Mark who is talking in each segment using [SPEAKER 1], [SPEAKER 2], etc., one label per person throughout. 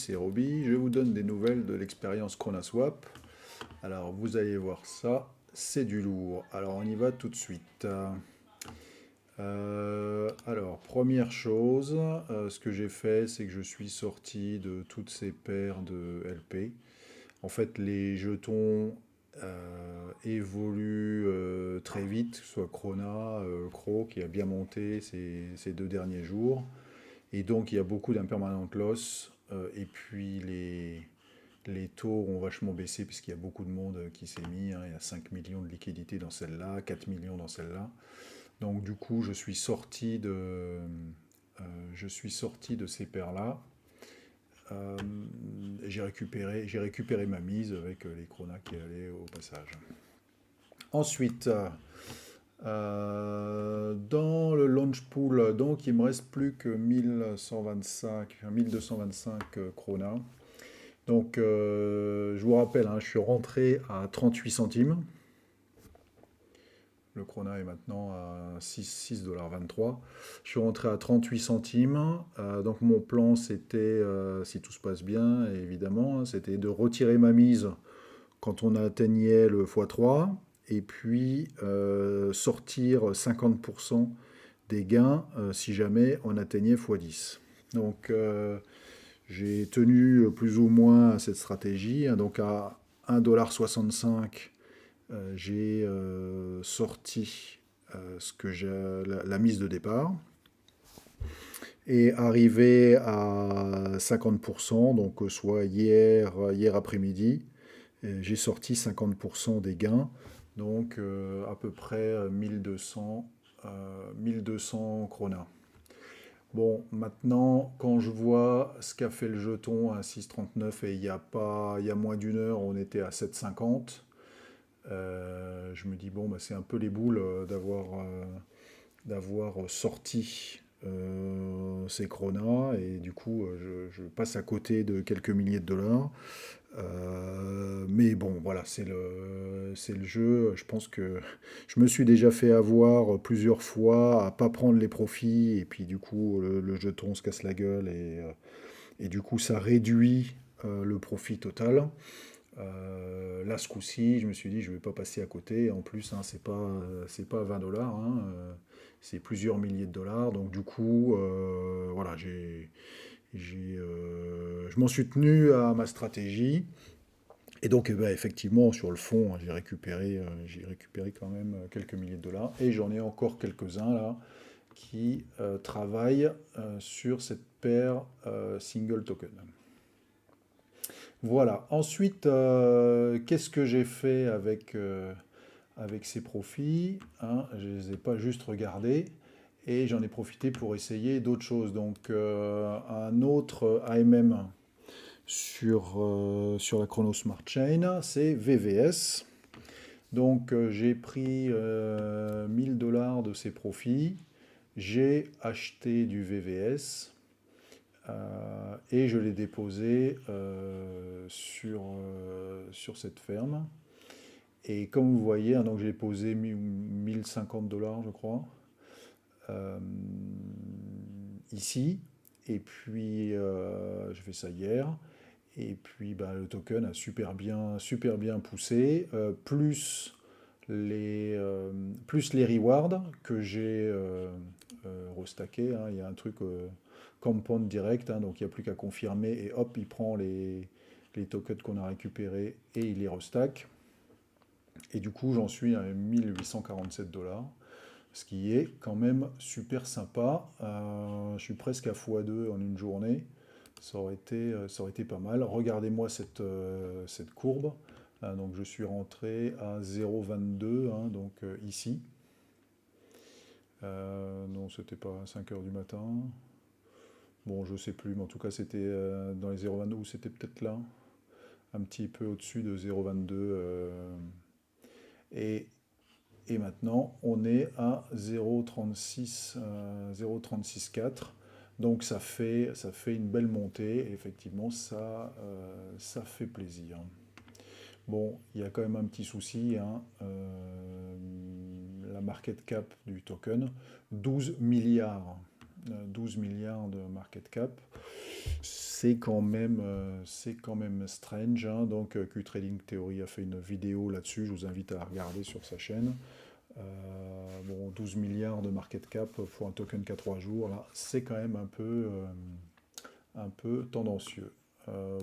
[SPEAKER 1] C'est Roby, je vous donne des nouvelles de l'expérience ChronaSwap. Alors vous allez voir ça, c'est du lourd. Alors on y va tout de suite. Alors première chose, ce que j'ai fait, c'est que je suis sorti de toutes ces paires de LP. En fait, les jetons évoluent très vite, que ce soit Chrona, Cro qui a bien monté ces 2 derniers jours. Et donc il y a beaucoup d'impermanent loss. Et puis les taux ont vachement baissé puisqu'il y a beaucoup de monde qui s'est mis, hein. Il y a 5 millions de liquidités dans celle-là, 4 millions dans celle-là. Donc du coup, je suis sorti de ces paires-là. Euh, j'ai récupéré ma mise avec les Kronas qui allaient au passage. Ensuite, dans le launch pool, donc il me reste plus que 1225 Kronas. Donc, je vous rappelle, hein, je suis rentré à 38 centimes. Le Krona est maintenant à 6,23 $. Je suis rentré à 38 centimes. Donc, mon plan, c'était, si tout se passe bien, évidemment, hein, c'était de retirer ma mise quand on atteignait le x3 et puis sortir 50% des gains si jamais on atteignait x10. Donc, j'ai tenu plus ou moins à cette stratégie, hein. Donc à 1,65 $, j'ai sorti la mise de départ. Et arrivé à 50%, donc soit hier après-midi, j'ai sorti 50% des gains, donc à peu près 1200 Krona. Bon, maintenant, quand je vois ce qu'a fait le jeton à 6,39 et il y a moins d'une heure, on était à 7,50, je me dis, bon, bah, c'est un peu les boules d'avoir sorti ces Kronas et du coup, je passe à côté de quelques milliers de dollars. Mais bon, voilà, c'est le jeu. Je pense que je me suis déjà fait avoir plusieurs fois à pas prendre les profits et puis du coup le jeton se casse la gueule et du coup ça réduit le profit total. Là, ce coup-ci, je me suis dit je vais pas passer à côté. En plus, hein, c'est pas 20 dollars, hein, c'est plusieurs milliers de dollars. Donc du coup, voilà, je m'en suis tenu à ma stratégie. Et donc, eh ben, effectivement, sur le fond, j'ai récupéré quand même quelques milliers de dollars. Et j'en ai encore quelques-uns là qui travaillent sur cette paire single token. Voilà. Ensuite, qu'est-ce que j'ai fait avec ces profits, hein? Je ne les ai pas juste regardés. Et j'en ai profité pour essayer d'autres choses. Donc, un autre AMM sur la Chrono Smart Chain, c'est VVS. Donc j'ai pris 1000 dollars de ces profits, j'ai acheté du VVS et je l'ai déposé sur cette ferme. Et comme vous voyez, hein, donc j'ai posé 1050 dollars, je crois, euh, ici. Et puis, j'ai fait ça hier. Et puis bah, le token a super bien poussé, plus les rewards que j'ai restacké, hein. Il y a un truc compound direct, hein, donc il n'y a plus qu'à confirmer et hop, il prend les tokens qu'on a récupérés et il les restack. Et du coup, j'en suis à 1847 dollars, ce qui est quand même super sympa. Je suis presque à x2 en une journée. Ça aurait été pas mal. Regardez-moi cette courbe. Donc je suis rentré à 0,22, hein, donc ici. Non, c'était pas à 5 heures du matin. Bon, je sais plus, mais en tout cas, c'était dans les 0,22 ou c'était peut-être là, un petit peu au-dessus de 0,22. Et, et maintenant, on est à 0,36, 0,364. Donc ça fait une belle montée. Et effectivement, ça fait plaisir. Bon, il y a quand même un petit souci, hein, la market cap du token, 12 milliards. 12 milliards de market cap. C'est quand même strange, hein. Donc, Q-Trading Theory a fait une vidéo là-dessus. Je vous invite à la regarder sur sa chaîne. Bon, 12 milliards de market cap pour un token qu'à 3 jours, là, c'est quand même un peu tendancieux.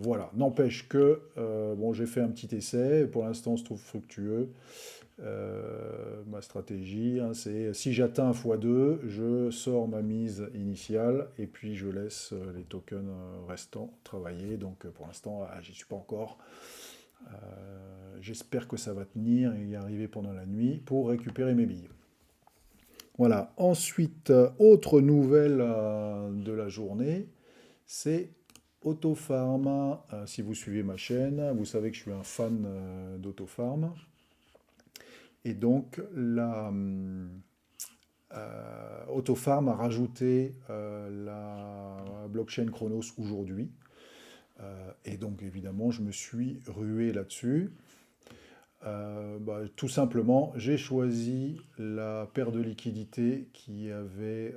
[SPEAKER 1] Voilà, n'empêche que bon, j'ai fait un petit essai, pour l'instant on se trouve fructueux. Ma stratégie, hein, c'est si j'atteins x2, je sors ma mise initiale et puis je laisse les tokens restants travailler. Donc pour l'instant, j'y suis pas encore. J'espère que ça va tenir et y arriver pendant la nuit pour récupérer mes billes. Voilà. Ensuite, autre nouvelle de la journée, c'est Autofarm. Si vous suivez ma chaîne, vous savez que je suis un fan d'Autofarm. Et donc, Autofarm a rajouté la blockchain Chronos aujourd'hui. Et donc, évidemment, je me suis rué là-dessus. Tout simplement, j'ai choisi la paire de liquidités qui avait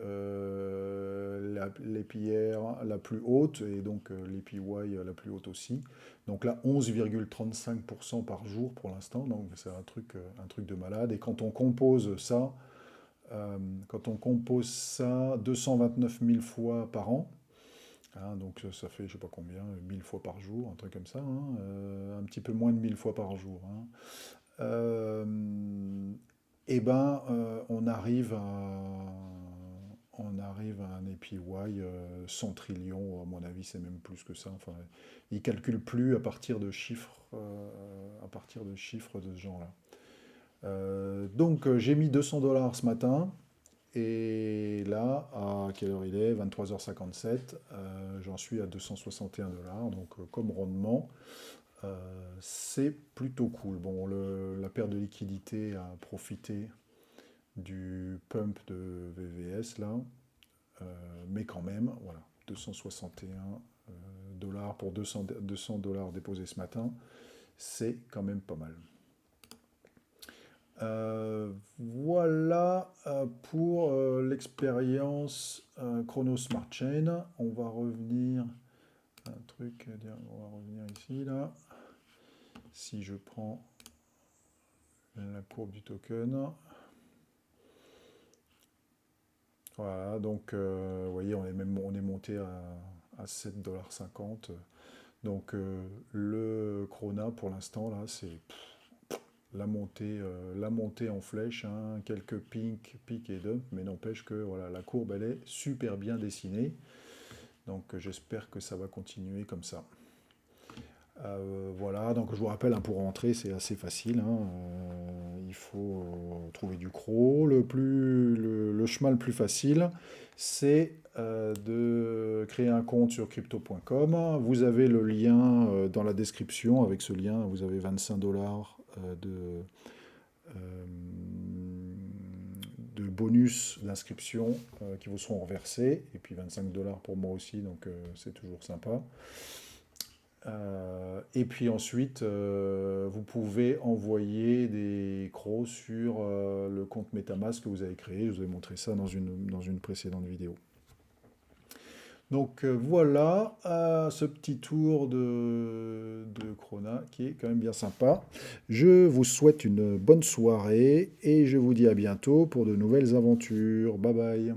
[SPEAKER 1] l'APR la plus haute et donc l'APY la plus haute aussi. Donc là, 11,35% par jour pour l'instant, donc c'est un truc de malade. Et quand on compose ça 229 000 fois par an, hein, donc ça fait je sais pas combien, 1000 fois par jour, un truc comme ça, hein, un petit peu moins de 1000 fois par jour, hein. Euh, on arrive à un APY 100 trillions, à mon avis c'est même plus que ça. Enfin, il ne calcule plus à partir de chiffres de ce genre-là. Donc j'ai mis 200 $ ce matin. Et là, à quelle heure il est? 23h57. J'en suis à 261 $. Donc, comme rendement, c'est plutôt cool. Bon, la paire de liquidités a profité du pump de VVS là, mais quand même, voilà, 261 $ pour 200 $ déposés ce matin, c'est quand même pas mal. Voilà pour l'expérience Chrono Smart Chain. On va revenir on va revenir ici là. Si je prends la courbe du token, voilà, donc vous voyez, on est monté à 7,50 $. Donc le Krona pour l'instant là, c'est la montée en flèche, hein, quelques pics et dumps, mais n'empêche que voilà, la courbe elle est super bien dessinée. Donc j'espère que ça va continuer comme ça. Voilà, donc je vous rappelle, hein, pour rentrer, c'est assez facile, hein. Il faut trouver du CRO. Le chemin le plus facile, c'est de créer un compte sur crypto.com. Vous avez le lien dans la description. Avec ce lien, vous avez 25 $ euh, de bonus d'inscription qui vous seront reversés. Et puis 25 $ pour moi aussi, donc c'est toujours sympa. Et puis ensuite, vous pouvez envoyer des crocs sur le compte MetaMask que vous avez créé. Je vous ai montré ça dans une précédente vidéo. Donc voilà ce petit tour de Krona qui est quand même bien sympa. Je vous souhaite une bonne soirée et je vous dis à bientôt pour de nouvelles aventures. Bye bye.